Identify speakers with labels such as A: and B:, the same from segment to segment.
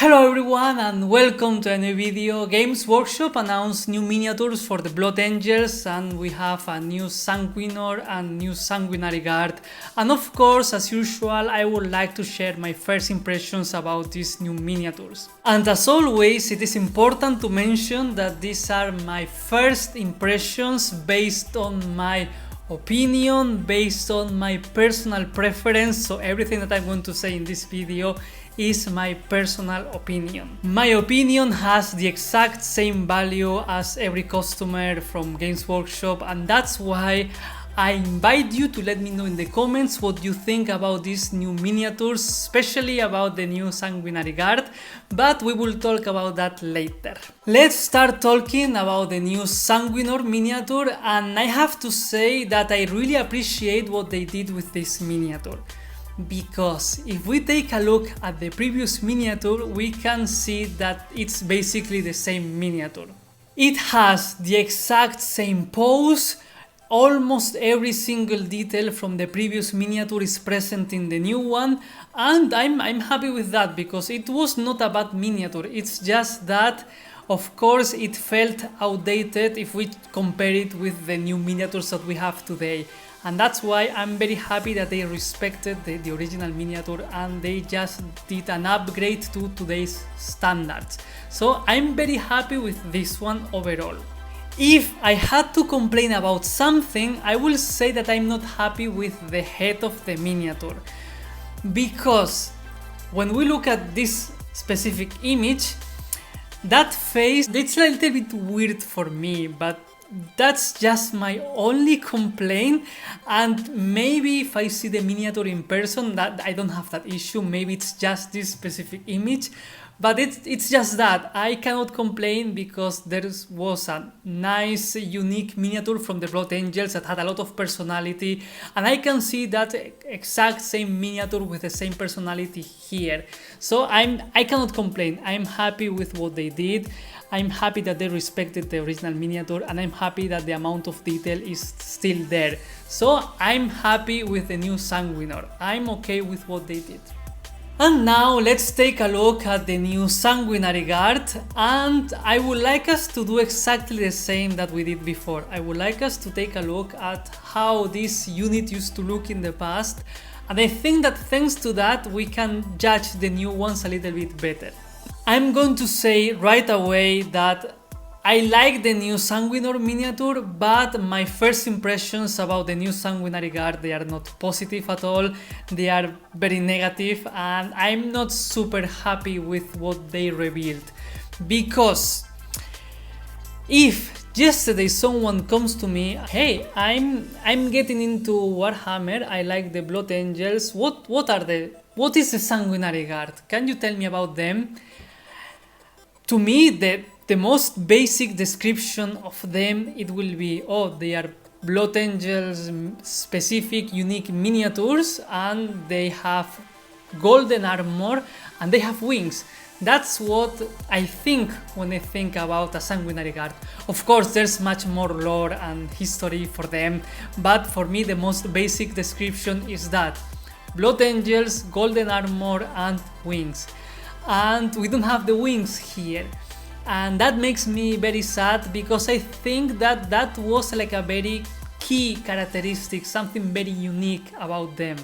A: Hello everyone and welcome to a new video. Games Workshop announced new miniatures for the Blood Angels, and we have a new Sanguinor and new Sanguinary Guard. And of course, as usual, I would like to share my first impressions about these new miniatures. And as always, it is important to mention that these are my first impressions based on my opinion, based on my personal preference. So everything that I'm going to say in this video is my personal opinion. My opinion has the exact same value as every customer from Games Workshop, and that's why I invite you to let me know in the comments what you think about these new miniatures, especially about the new Sanguinary Guard, but we will talk about that later. Let's start talking about the new Sanguinor miniature, and I have to say that I really appreciate what they did with this miniature. Because if we take a look at the previous miniature, we can see that it's basically the same miniature. It has the exact same pose. Almost every single detail from the previous miniature is present in the new one, and I'm happy with that because it was not a bad miniature. It's just that, of course, it felt outdated if we compare it with the new miniatures that we have today. And that's why I'm very happy that they respected the original miniature and they just did an upgrade to today's standards. So I'm very happy with this one overall. If I had to complain about something, I will say that I'm not happy with the head of the miniature. Because when we look at this specific image, that face, it's a little bit weird for me, but that's just my only complaint. And maybe if I see the miniature in person, that I don't have that issue. Maybe it's just this specific image, but it's just that I cannot complain because there was a nice unique miniature from the Blood Angels that had a lot of personality, and I can see that exact same miniature with the same personality here. So I cannot complain. I'm happy with what they did. I'm happy that they respected the original miniature, and I'm happy that the amount of detail is still there. So I'm happy with the new Sanguinor. I'm okay with what they did. And now let's take a look at the new Sanguinary Guard, and I would like us to do exactly the same that we did before. I would like us to take a look at how this unit used to look in the past, and I think that thanks to that we can judge the new ones a little bit better. I'm going to say right away that I like the new Sanguinor miniature, but my first impressions about the new Sanguinary Guard, they are not positive at all. They are very negative, and I'm not super happy with what they revealed. Because if yesterday someone comes to me, hey, I'm getting into Warhammer, I like the Blood Angels, what is the Sanguinary Guard? Can you tell me about them? To me, the most basic description of them, it will be, oh, they are Blood Angels, specific unique miniatures, and they have golden armor and they have wings. That's what I think when I think about a Sanguinary Guard. Of course, there's much more lore and history for them, but for me the most basic description is that Blood Angels, golden armor and wings. And we don't have the wings here, and that makes me very sad because I think that was like a very key characteristic, something very unique about them.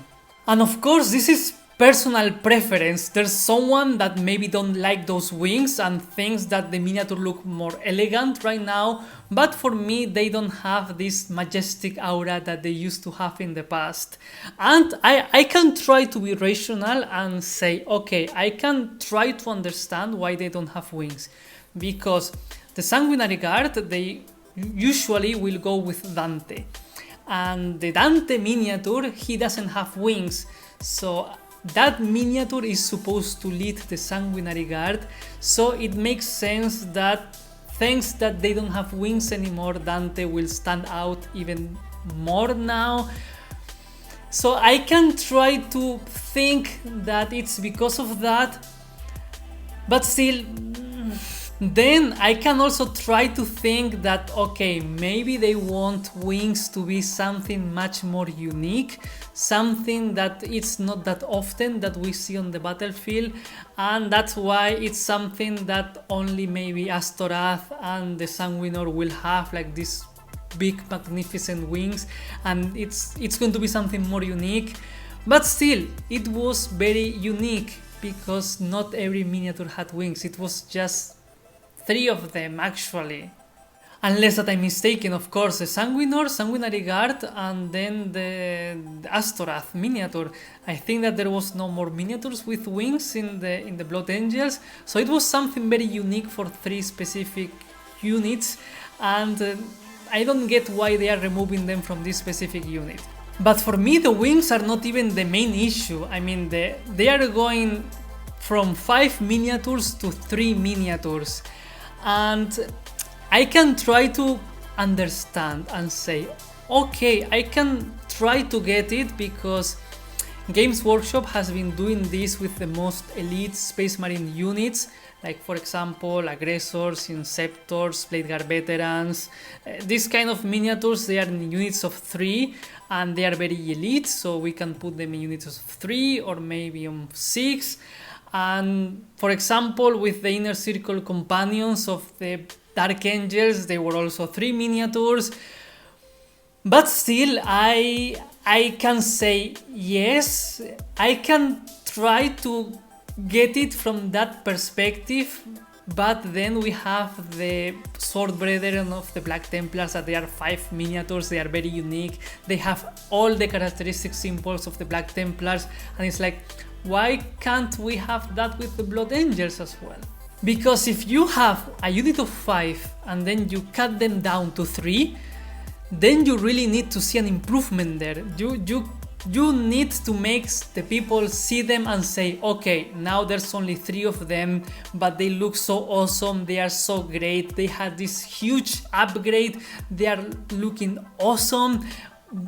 A: And of course, this is personal preference. There's someone that maybe don't like those wings and thinks that the miniature look more elegant right now, but for me they don't have this majestic aura that they used to have in the past. And I can try to be rational and say, okay, I can try to understand why they don't have wings, because the Sanguinary Guard, they usually will go with Dante, and the Dante miniature, he doesn't have wings, so that miniature is supposed to lead the Sanguinary Guard, so it makes sense that thanks that they don't have wings anymore, Dante will stand out even more now. So I can try to think that it's because of that, but still, Then I can also try to think that, okay, maybe they want wings to be something much more unique, something that it's not that often that we see on the battlefield, and that's why it's something that only maybe Astorath and the Sanguinor will have, like this big magnificent wings, and it's going to be something more unique. But still, it was very unique because not every miniature had wings. It was just 3 of them actually. Unless that I'm mistaken, of course, the Sanguinor, Sanguinary Guard, and then the Astorath miniature. I think that there was no more miniatures with wings in the Blood Angels, so it was something very unique for 3 specific units, and I don't get why they are removing them from this specific unit. But for me, the wings are not even the main issue. I mean, they are going from 5 miniatures to 3 miniatures. And I can try to understand and say, okay, I can try to get it because Games Workshop has been doing this with the most elite Space Marine units, like for example Aggressors, Inceptors, Blade Guard Veterans. These kind of miniatures, they are in units of 3 and they are very elite, so we can put them in units of 3 or maybe on 6. And for example, with the Inner Circle companions of the Dark Angels, they were also 3 miniatures. But still, I can say yes, I can try to get it from that perspective. But then we have the Sword Brethren of the Black Templars, that they are 5 miniatures, they are very unique, they have all the characteristic symbols of the Black Templars, and it's like, why can't we have that with the Blood Angels as well? Because if you have a unit of 5 and then you cut them down to 3, then you really need to see an improvement there. You need to make the people see them and say, okay, now there's only 3 of them, but they look so awesome, they are so great, they had this huge upgrade, they are looking awesome.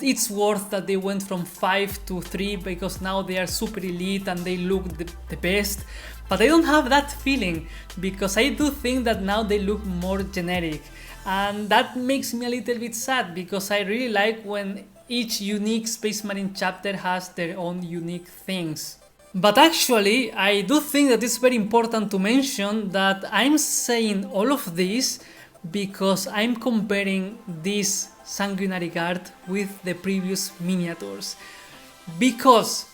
A: It's worth that they went from 5 to 3 because now they are super elite and they look the best. But I don't have that feeling because I do think that now they look more generic, and that makes me a little bit sad because I really like when each unique Space Marine chapter has their own unique things. But actually, I do think that it's very important to mention that I'm saying all of this because I'm comparing this Sanguinary Guard with the previous miniatures. Because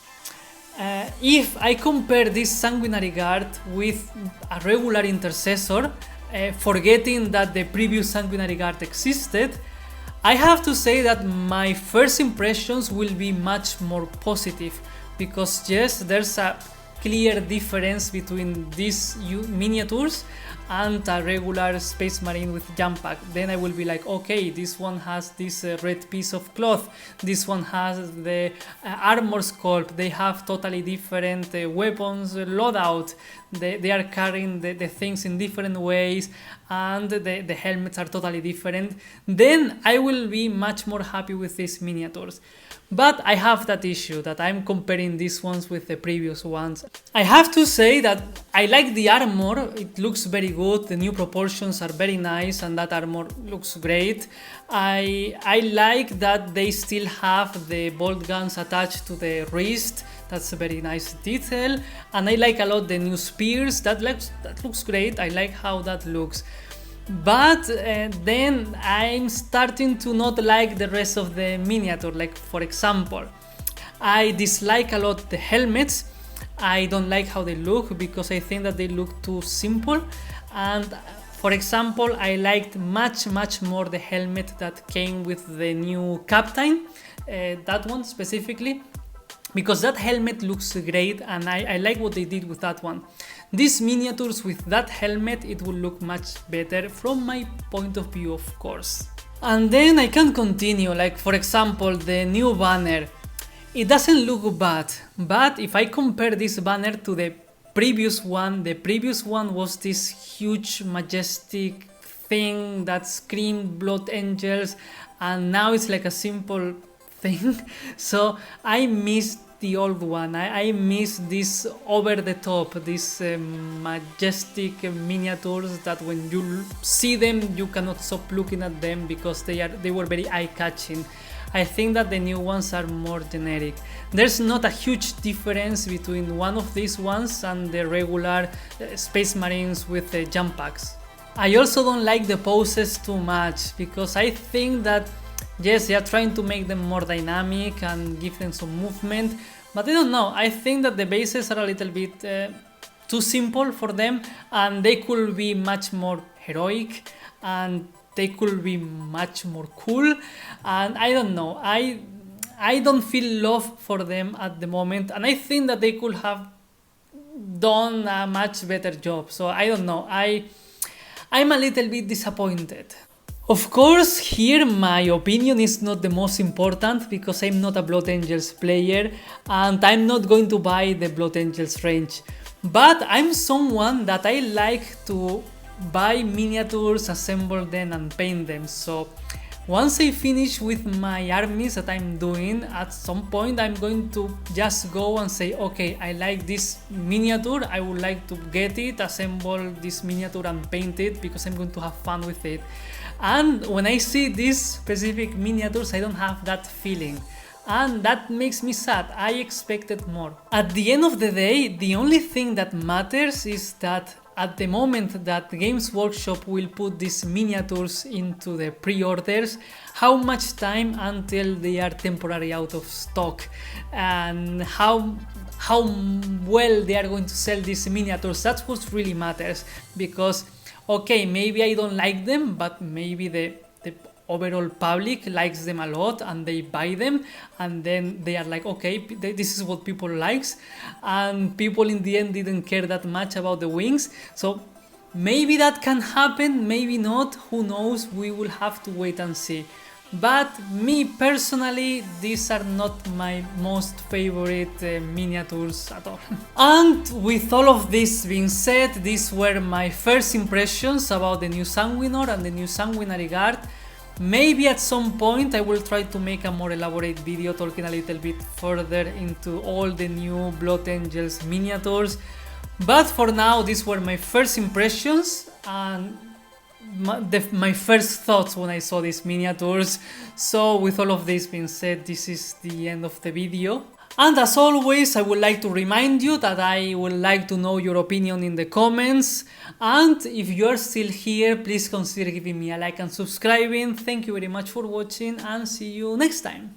A: if I compare this Sanguinary Guard with a regular Intercessor, forgetting that the previous Sanguinary Guard existed, I have to say that my first impressions will be much more positive, because yes, there's a clear difference between these miniatures and a regular Space Marine with jump pack. Then I will be like, okay, this one has this red piece of cloth, this one has the armor sculpt, they have totally different weapons loadout, they are carrying the things in different ways, and the helmets are totally different. Then I will be much more happy with these miniatures. But I have that issue that I'm comparing these ones with the previous ones. I have to say that I like the armor, it looks very good, the new proportions are very nice and that armor looks great. I like that they still have the bolt guns attached to the wrist, that's a very nice detail. And I like a lot the new spears, that looks great, I like how that looks. But then I'm starting to not like the rest of the miniature. Like for example, I dislike a lot the helmets. I don't like how they look because I think that they look too simple. And for example, I liked much more the helmet that came with the new captain, that one specifically, because that helmet looks great and I like what they did with that one. These miniatures with that helmet, it will look much better from my point of view, of course. And then I can continue, like for example, the new banner. It doesn't look bad, but if I compare this banner to the previous one was this huge majestic thing that screamed Blood Angels, and now it's like a simple thing. So I missed the old one. I miss this over the top, these majestic miniatures that when you see them you cannot stop looking at them because they were very eye-catching. I think that the new ones are more generic. There's not a huge difference between one of these ones and the regular Space Marines with the jump packs. I also don't like the poses too much because I think that yes, they are trying to make them more dynamic and give them some movement, but I don't know, I think that the bases are a little bit too simple for them and they could be much more heroic and they could be much more cool, and I don't know, I don't feel love for them at the moment, and I think that they could have done a much better job, so I don't know, I'm a little bit disappointed. Of course, here my opinion is not the most important because I'm not a Blood Angels player and I'm not going to buy the Blood Angels range, but I'm someone that I like to buy miniatures, assemble them and paint them. So once I finish with my armies that I'm doing, at some point I'm going to just go and say, okay, I like this miniature, I would like to get it, assemble this miniature and paint it because I'm going to have fun with it. And when I see these specific miniatures, I don't have that feeling. And that makes me sad. I expected more. At the end of the day, the only thing that matters is that at the moment that Games Workshop will put these miniatures into the pre-orders, how much time until they are temporarily out of stock and how well they are going to sell these miniatures. That's what really matters, because okay, maybe I don't like them, but maybe the overall public likes them a lot and they buy them and then they are like, okay, this is what people likes, and people in the end didn't care that much about the wings. So maybe that can happen, maybe not, who knows, we will have to wait and see. But me personally, these are not my most favorite miniatures at all. And with all of this being said, these were my first impressions about the new Sanguinor and the new Sanguinary Guard. Maybe at some point I will try to make a more elaborate video talking a little bit further into all the new Blood Angels miniatures. But for now, these were my first impressions and my first thoughts when I saw these miniatures. So with all of this being said, this is the end of the video. And as always, I would like to remind you that I would like to know your opinion in the comments. And if you are still here, please consider giving me a like and subscribing. Thank you very much for watching and see you next time.